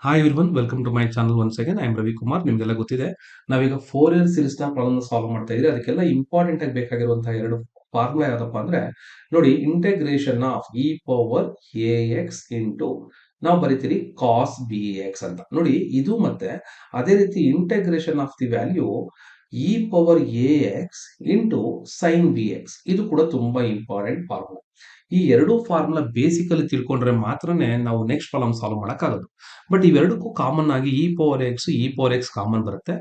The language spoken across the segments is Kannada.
Hi everyone, welcome to my channel. Once again I am Ravi Kumar. ನಿಮಗೆಲ್ಲ ಗೊತ್ತಿದೆ, ನಾವೀಗ 4 ಇಯರ್ ಸೀರೀಸ್ ನ ಪ್ರಾಬ್ಲಮ್ ಸಾಲ್ವ್ ಮಾಡ್ತಾ ಇದ್ದೀವಿ. ಅದಕ್ಕೆಲ್ಲ ಇಂಪಾರ್ಟೆಂಟ್ ಆಗಿ ಬೇಕಾಗಿರುವಂತಹ ಎರಡು ಫಾರ್ಮುಲಾ ಯಾವ್ದಪ್ಪ ಅಂದ್ರೆ, ನೋಡಿ, integration of e power a x into ನಾವು ಬರಿತೀರಿ ಕಾಸ್ ಬಿ ಎಕ್ಸ್ ಅಂತ. ನೋಡಿ, ಇದು ಮತ್ತೆ ಅದೇ ರೀತಿ integration of the value e power a x into sine B x, ಇದು ಕೂಡ ತುಂಬಾ ಇಂಪಾರ್ಟೆಂಟ್ ಫಾರ್ಮುಲಾ. ಈ ಎರಡು ಫಾರ್ಮುಲಾ ಬೇಸಿಕಲಿ ತಿಳ್ಕೊಂಡ್ರೆ ಮಾತ್ರನೇ ನಾವು ನೆಕ್ಸ್ಟ್ ಪ್ರಾಬ್ಲಮ್ ಸಾಲ್ವ್ ಮಾಡೋಕ್ಕಾಗೋದು. ಬಟ್ ಇವೆರಡಕ್ಕೂ ಕಾಮನ್ ಆಗಿ ಇ ಪವರ್ ಎಕ್ಸ್ ಕಾಮನ್ ಬರುತ್ತೆ.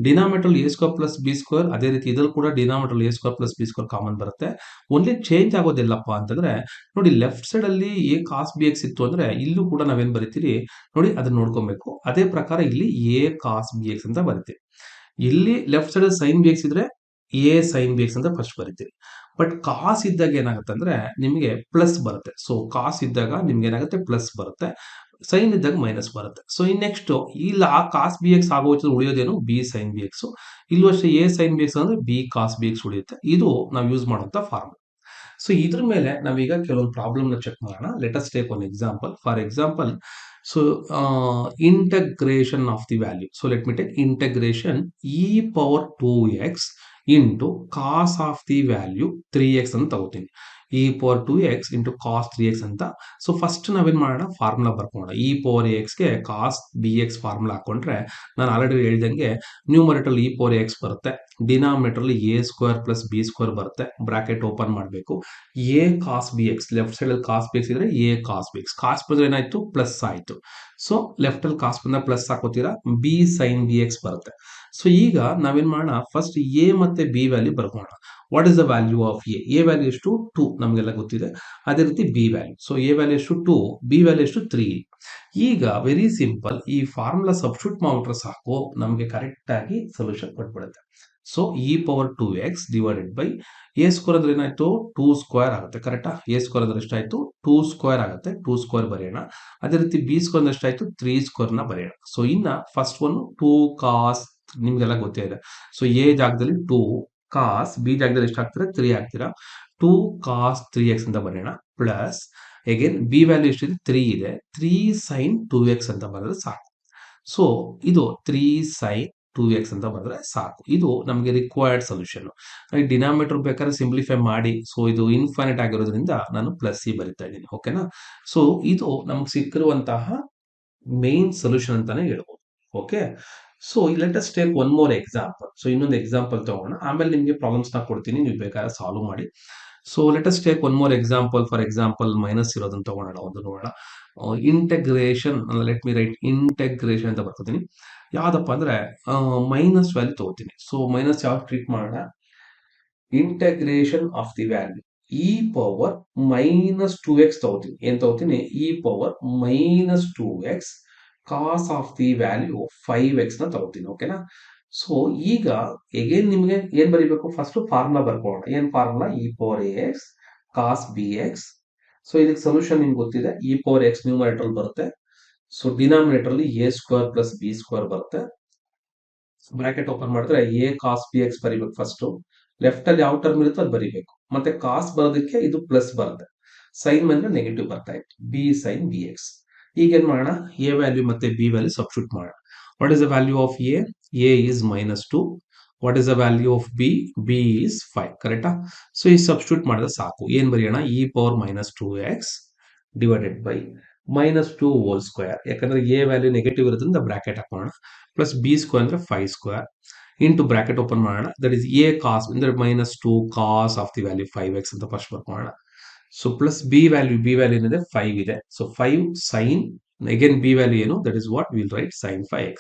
Denominator a square plus b square, ಅದೇ ರೀತಿ ಇದ್ರಲ್ಲಿ ಕೂಡ denominator a square plus b square common ಬರುತ್ತೆ. ಓನ್ಲಿ ಚೇಂಜ್ ಆಗೋದಿಲ್ಲಪ್ಪ ಅಂತಂದ್ರೆ, ನೋಡಿ, ಲೆಫ್ಟ್ ಸೈಡ್ ಅಲ್ಲಿ ಎ ಕಾಸ್ ಬಿ ಎಕ್ಸ್ ಇತ್ತು ಅಂದ್ರೆ ಇಲ್ಲೂ ಕೂಡ ನಾವೇನ್ ಬರಿತೀರಿ, ನೋಡಿ ಅದನ್ನ ನೋಡ್ಕೊಬೇಕು. ಅದೇ ಪ್ರಕಾರ ಇಲ್ಲಿ ಎ ಕಾಸ್ ಬಿ ಎಕ್ಸ್ ಅಂತ ಬರಿತೀವಿ. ಇಲ್ಲಿ left side sine B X ಇದ್ರೆ ಎ ಸೈನ್ ಬಿ ಎಕ್ಸ್ ಅಂತ ಫಸ್ಟ್ ಬರಿತೀವಿ. ಬಟ್ ಕಾಸ್ ಇದ್ದಾಗ ಏನಾಗುತ್ತೆ ಅಂದ್ರೆ ನಿಮಗೆ ಪ್ಲಸ್ ಬರುತ್ತೆ. ಸೊ ಕಾಸ್ ಇದ್ದಾಗ ನಿಮ್ಗೆ ಏನಾಗುತ್ತೆ, ಪ್ಲಸ್ ಬರುತ್ತೆ. ಸೈನ್ ಇದ್ದಾಗ ಮೈನಸ್ ಬರುತ್ತೆ. ಸೊ ಇನ್ ನೆಕ್ಸ್ಟ್ ಇಲ್ಲಿ ಆ ಕಾಸ್ ಬಿ ಎಕ್ಸ್ ಆಗೋಯ್ತು, ಉಳಿಯೋದೇನು ಬಿ ಸೈನ್ ಬಿ ಎಕ್ಸ್. ಇಲ್ಲೂ ಅಷ್ಟೇ ಎ ಸೈನ್ ಬಿ ಎಕ್ಸ್ ಅಂದ್ರೆ ಬಿ ಕಾಸ್ ಬಿ ಎಕ್ಸ್ ಉಳಿಯುತ್ತೆ. ಇದು ನಾವು ಯೂಸ್ ಮಾಡುವಂತ ಫಾರ್ಮುಲಾ. ಸೊ ಇದ್ರ ಮೇಲೆ ನಾವೀಗ ಕೆಲವೊಂದು ಪ್ರಾಬ್ಲಮ್ ನ ಚೆಕ್ ಮಾಡೋಣ. Let us take one example. For example, so integration of the value. So let me take integration e power 2x into cos of the value 3x ಅಂತ ತಗೋತೀನಿ. ಇ ಪವರ್ 2x ಇಂಟು ಕಾಸ್ 3x ಅಂತ. ಸೊ ಫಸ್ಟ್ ನಾವೇನ್ ಮಾಡೋಣ, ಫಾರ್ಮುಲಾ ಬರ್ಕೋಣ. ಇ ಪವರ್ ಎಕ್ಸ್ ಗೆ ಕಾಸ್ ಬಿ ಎಕ್ಸ್ ಫಾರ್ಮುಲಾ ಹಾಕೊಂಡ್ರೆ, ನಾನು ಆಲ್ರೆಡಿ ಹೇಳ್ದಂಗೆ ನ್ಯೂಮರೇಟರ್ ಇ ಪವರ್ ಎಕ್ಸ್ ಬರುತ್ತೆ, denominator a square plus b square ಬರುತ್ತೆ. ಬ್ರಾಕೆಟ್ ಓಪನ್ ಮಾಡಬೇಕು. A cos b x, left side ಅಲ್ಲಿ ಕಾಸ್ ಬಿ ಎಕ್ಸ್ ಇದ್ರೆ a cos b x, cos ಬಂದ್ರೆ ಏನಾಯ್ತು, ಪ್ಲಸ್ ಆಯ್ತು. ಸೊ ಲೆಫ್ಟ್ ಅಲ್ಲಿ ಕಾಸ್ ಬಂದ ಪ್ಲಸ್ ಹಾಕೋತೀರಾ, ಬಿ ಸೈನ್ ಬಿ ಎಕ್ಸ್ ಬರುತ್ತೆ. ಸೊ ಈಗ ನಾವೇನ್ ಮಾಡೋಣ, ಫಸ್ಟ್ ಎ ಮತ್ತೆ ಬಿ ವ್ಯಾಲ್ಯೂ ಬರ್ಕೋಣ. What is the value of a value ಎಷ್ಟು 2, ನಮಗೆಲ್ಲ ಗೊತ್ತಿದೆ. ಅದೇ ರೀತಿ b value, so a value ಎಷ್ಟು 2, ಬಿ ವ್ಯಾಲ್ಯೂ ಎಷ್ಟು 3. ಈಗ ವೆರಿ ಸಿಂಪಲ್, ಈ ಫಾರ್ಮುಲಾ ಸಬ್ಸ್ಟಿಟ್ಯೂಟ್ ಮಾಡ್ಬಿಟ್ರೆ ಸಾಕು, ನಮಗೆ ಕರೆಕ್ಟ್ ಆಗಿ ಸೊಲ್ಯೂಷನ್ ಕೊಟ್ಬಿಡುತ್ತೆ. So e power 2x divided by a square ಅಂದ್ರೆ ಏನಾಯ್ತು, 2 ಸ್ಕ್ವೇರ್ ಆಗುತ್ತೆ. ಕರೆಕ್ಟಾ? ಎ ಸ್ಕ್ವೇರ್ ಅಂದ್ರೆ ಎಷ್ಟಾಯ್ತು, 2 ಸ್ಕ್ವೇರ್ ಆಗುತ್ತೆ. 2 ಸ್ಕ್ವೇರ್ ಬರೆಯೋಣ. ಅದೇ ರೀತಿ ಬಿ ಸ್ಕ್ವೇರ್ ಅಂದ್ರೆ ಎಷ್ಟಾಯ್ತು, 3 ಸ್ಕ್ವೇರ್ ನ ಬರೆಯೋಣ. ಸೊ ಇನ್ನ ಫಸ್ಟ್ ಒನ್ 2 ಕಾಸ್, ನಿಮ್ಗೆಲ್ಲ ಗೊತ್ತೇ ಇದೆ. ಸೊ ಎ ಜಾಗದಲ್ಲಿ 2 ಕಾಸ್, ಬಿ ಜಾಗದಲ್ಲಿ ಎಷ್ಟು ಹಾಕ್ತೀರಾ, 3 ಹಾಕ್ತೀರಾ. 2 ಕಾಸ್ 3x ಅಂತ ಬರೆಯೋಣ. ಪ್ಲಸ್ ಅಗೇನ್ ಬಿ ವ್ಯಾಲ್ಯೂ ಎಷ್ಟಿದೆ, 3 ಇದೆ. 3 ಸೈನ್ 2x ಅಂತ ಬರೆದ್ರೆ ಸಾಕು. ಸೊ ಇದು 3 ಸೈನ್ 2x ಅಂತ ಬರೆದ್ರೆ ಸಾಕು. ಇದು ನಮಗೆ ರಿಕ್ವೈರ್ಡ್ ಸೊಲ್ಯೂಷನ್. ಡಿನಾಮಿನೇಟರ್ ಬೇಕಾದ್ರೆ ಸಿಂಪ್ಲಿಫೈ ಮಾಡಿ. ಸೊ ಇದು ಇನ್ಫೈನೈಟ್ ಆಗಿರೋದ್ರಿಂದ ನಾನು ಪ್ಲಸ್ ಸಿ ಬರಿತಾ ಇದ್ದೀನಿ. ಓಕೆನಾ? ಸೊ ಇದು ನಮ್ಗೆ ಸಿಕ್ಕಿರುವಂತಹ ಮೇನ್ ಸೊಲ್ಯೂಷನ್ ಅಂತಾನೆ ಹೇಳ್ಬೋದು. Okay, so let us take one more example. So ಇನ್ನೊಂದು ಎಕ್ಸಾಂಪಲ್ ತಗೋಣ, ಆಮೇಲೆ ನಿಮಗೆ ಪ್ರಾಬ್ಲಮ್ಸ್ ನ ಕೊಡ್ತೀನಿ, ನೀವು ಬೇಕಾದ್ರೆ ಸಾಲ್ವ್ ಮಾಡಿ. So let us take one more example. For example, minus ಇರೋದನ್ನ ತಗೋಣ, ಒಂದು ನೋಡೋಣ. Integration, let me write integration ಅಂತ ಬರ್ಕೋತೀನಿ. ಯಾವ್ದಪ್ಪ ಅಂದ್ರೆ ಮೈನಸ್ ವ್ಯಾಲ್ಯೂ ತಗೋತೀನಿ. ಸೊ ಮೈನಸ್ ಯಾವ ಟ್ರೀಟ್ ಮಾಡೋಣ, integration of the value e power minus 2x ತಗೋತೀನಿ. ಏನ್ ತಗೋತೀನಿ, e power minus 2x cos of the value 5x ನ ತಗೋತೀನಿ. ಓಕೆನಾ? ಸೊ ಈಗ ಎಗೇನ್ ನಿಮ್ಗೆ ಏನ್ ಬರೀಬೇಕು, ಫಸ್ಟ್ ಫಾರ್ಮುಲಾ ಬರ್ಕೊಳ್ಳೋಣ. ಏನ್ formula, e power x cos b x. So ಇದಕ್ಕೆ ಸೊಲ್ಯೂಷನ್ ನಿಮ್ಗೆ ಗೊತ್ತಿದೆ, ಇ ಪವರ್ ಎಕ್ಸ್ ನ್ಯೂಮರೇಟರ್ ಬರುತ್ತೆ. ಸೊ ಡಿನಾಮಿನೇಟರ್ ಅಲ್ಲಿ a square plus b square ಬರುತ್ತೆ. ಬ್ರಾಕೆಟ್ ಓಪನ್ ಮಾಡಿದ್ರೆ ಎ ಕಾಸ್ ಬಿ ಎಕ್ಸ್ ಬರೀಬೇಕು. ಫಸ್ಟ್ ಲೆಫ್ಟ್ ಅಲ್ಲಿ ಯಾವ ಟರ್ಮ್ ಇರುತ್ತೋ ಅದು ಬರೀಬೇಕು. ಮತ್ತೆ ಕಾಸ್ ಬರೋದಕ್ಕೆ ಇದು ಪ್ಲಸ್ ಬರುತ್ತೆ, ಸೈನ್ ಬಂದ್ರೆ ನೆಗೆಟಿವ್ ಬರ್ತಾ ಇತ್ತು, ಬಿ ಸೈನ್ ಬಿ ಎಕ್ಸ್. ಈಗ ಏನ್ ಮಾಡೋಣ, ಎ ವ್ಯಾಲ್ಯೂ ಮತ್ತೆ ಬಿ ವ್ಯಾಲ್ಯೂ ಸಬ್ಸ್ಟಿಟ್ಯೂಟ್ ಮಾಡೋಣ. What is the value of A, A is -2. What is the value of B, B is 5. ಕರೆಕ್ಟಾ? ಸೊ ಈ ಸಬ್ಸ್ಟಿಟ್ಯೂಟ್ ಮಾಡಿದ್ರೆ ಸಾಕು. ಏನ್ ಬರೆಯೋಣ, E power -2x divided by -2 whole square, ಯಾಕಂದ್ರೆ ಎ ವ್ಯಾಲ್ಯೂ ನೆಗೆಟಿವ್ ಇರೋದ್ರಿಂದ ಬ್ರಾಕೆಟ್ ಹಾಕೋಣ. ಪ್ಲಸ್ ಬಿ ಸ್ಕ್ವೇರ್ ಅಂದ್ರೆ 5 ಸ್ಕ್ವೇರ್ ಇಂಟು ಬ್ರಾಕೆಟ್ ಓಪನ್ ಮಾಡೋಣ. ದಟ್ ಇಸ್ ಎ ಕಾಸ್ ಅಂದ್ರೆ -2 ಕಾಸ್ ಆಫ್ ದಿ ವ್ಯಾಲ್ಯೂ 5x ಅಂತ ಫಸ್ಟ್ ಬರ್ಕೊಳ್ಳೋಣ. ಸೊ ಪ್ಲಸ್ ಬಿ ವ್ಯಾಲ್ಯೂ ಏನಿದೆ, 5 ಇದೆ. So 5 sign, again B value ಏನು, that is what will write sign 5x.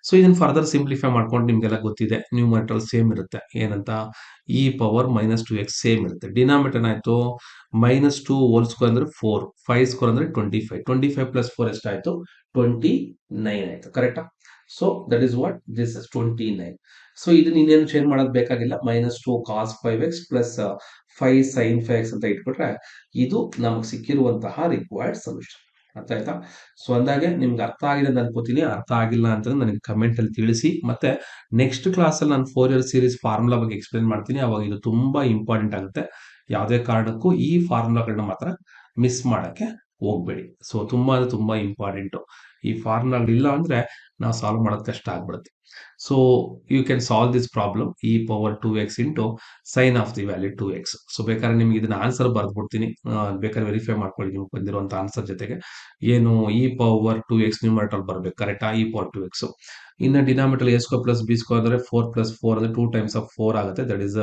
So ಇದನ್ನ ಫರ್ದರ್ ಸಿಂಪ್ಲಿಫೈ ಮಾಡ್ಕೊಂಡು ನಿಮ್ಗೆಲ್ಲ ಗೊತ್ತಿದೆ, ನ್ಯೂಮರೇಟರ್ ಸೇಮ್ ಇರುತ್ತೆ. ಏನಂತ, ಇ ಪವರ್ -2x ಸೇಮ್ ಇರುತ್ತೆ. ಡಿನಾಮಿನೇಟರ್ ಏನಾಯ್ತು, -2 ಹೋಲ್ ಸ್ಕ್ವೇರ್ ಅಂದ್ರೆ 4, 5 ಸ್ಕ್ವೇರ್ ಅಂದ್ರೆ 25. 25 ಪ್ಲಸ್ 4 ಎಷ್ಟಾಯ್ತು, 29 ಆಯ್ತು. ಕರೆಕ್ಟಾ? So that is what this is 29. So ಇದನ್ನ ಇನ್ನೇನು ಚೇಂಜ್ ಮಾಡೋದು ಬೇಕಾಗಿಲ್ಲ. -2 ಕಾಸ್ 5x ಪ್ಲಸ್ 5 ಸೈನ್ 5x ಅಂತ ಇಟ್ಬಿಟ್ರೆ ಇದು ನಮಗೆ ಸಿಕ್ಕಿರುವಂತಹ ರಿಕ್ವೈರ್ಡ್ ಸೊಲ್ಯೂಷನ್. ಅರ್ಥ ಆಯ್ತಾ? ಸೊ ಅಂದಾಗೆ ನಿಮ್ಗೆ ಅರ್ಥ ಆಗಿದೆ ಅಂತ ಅನ್ಕೋತೀನಿ. ಅರ್ಥ ಆಗಿಲ್ಲ ಅಂತಂದ್ರೆ ನನಗೆ ಕಮೆಂಟ್ ಅಲ್ಲಿ ತಿಳಿಸಿ. ಮತ್ತೆ ನೆಕ್ಸ್ಟ್ ಕ್ಲಾಸ್ ಅಲ್ಲಿ ನಾನು 4 ಇಯರ್ ಸೀರೀಸ್ ಫಾರ್ಮುಲಾ ಬಗ್ಗೆ ಎಕ್ಸ್ಪ್ಲೇನ್ ಮಾಡ್ತೀನಿ. ಅವಾಗ ಇದು ತುಂಬಾ ಇಂಪಾರ್ಟೆಂಟ್ ಆಗುತ್ತೆ. ಯಾವುದೇ ಕಾರಣಕ್ಕೂ ಈ ಫಾರ್ಮುಲಾಗಳನ್ನ ಮಾತ್ರ ಮಿಸ್ ಮಾಡಕ್ಕೆ ಹೋಗ್ಬೇಡಿ. ಸೊ ತುಂಬಾ ಅಂದ್ರೆ ತುಂಬಾ ಇಂಪಾರ್ಟೆಂಟು. ಈ ಫಾರ್ಮುಲಾಗಳಿಲ್ಲ ಅಂದ್ರೆ ನಾವು ಸಾಲ್ವ್ ಮಾಡೋದು ಕಷ್ಟ ಆಗ್ಬಿಡುತ್ತೆ. So you can solve this problem e power 2x into sine of the value 2x. So ಬೇಕಾದ್ರೆ ನಿಮ್ಗೆ ಇದನ್ನ ಆನ್ಸರ್ ಬರ್ದ್ಬಿಡ್ತೀನಿ. ಬೇಕಾದ್ರೆ ವೆರಿಫೈ ಮಾಡ್ಕೊಳ್ಳಿ ನಿಮ್ಗೆ ಬಂದಿರುವಂತ ಆನ್ಸರ್ ಜೊತೆಗೆ. ಏನು ಇ ಪವರ್ 2x ನ್ಯೂಮರೇಟರ್ ಬರ್ಬೇಕು ಕರೆಕ್ಟಾ? E power 2x. ಇನ್ನು denominator a square plus b square ಅಂದ್ರೆ 4 ಪ್ಲಸ್ 4 ಅಂದ್ರೆ 2 ಟೈಮ್ಸ್ ಆಫ್ 4 ಆಗುತ್ತೆ. ದಟ್ ಈಸ್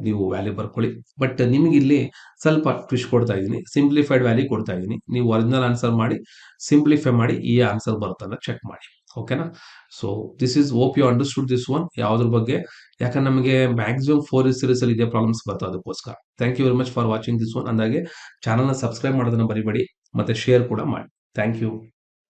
ನೀವು ವ್ಯಾಲ್ಯೂ ಬರ್ಕೊಳ್ಳಿ. ಬಟ್ ನಿಮ್ಗೆ ಇಲ್ಲಿ ಸ್ವಲ್ಪ ಟ್ವಿಸ್ಟ್ ಕೊಡ್ತಾ ಇದ್ದೀನಿ. ಸಿಂಪ್ಲಿಫೈಡ್ ವ್ಯಾಲ್ಯೂ ಕೊಡ್ತಾ ಇದ್ದೀನಿ. ನೀವು ಒರಿಜಿನಲ್ ಆನ್ಸರ್ ಮಾಡಿ ಸಿಂಪ್ಲಿಫೈ ಮಾಡಿ ಈ ಆನ್ಸರ್ ಬರುತ್ತಲ್ಲ ಚೆಕ್ ಮಾಡಿ. ಓಕೆನಾ? So this is hope you understood this one. ಯಾವ್ದ್ರ ಬಗ್ಗೆ? ಯಾಕಂದ್ರೆ ನಮಗೆ ಮ್ಯಾಕ್ಸಿಮಮ್ 4 ಸೀರೀಸ್ ಅಲ್ಲಿ ಇದೇ ಪ್ರಾಬ್ಲಮ್ಸ್ ಬರ್ತವೆ ಅದಕ್ಕೋಸ್ಕರ. Thank you very much for watching this one. ಅಂದಾಗೆ ಚಾನಲ್ನ ಸಬ್ಸ್ಕ್ರೈಬ್ ಮಾಡೋದನ್ನ ಬರಿಬೇಡಿ ಮತ್ತೆ ಶೇರ್ ಕೂಡ ಮಾಡಿ. Thank you.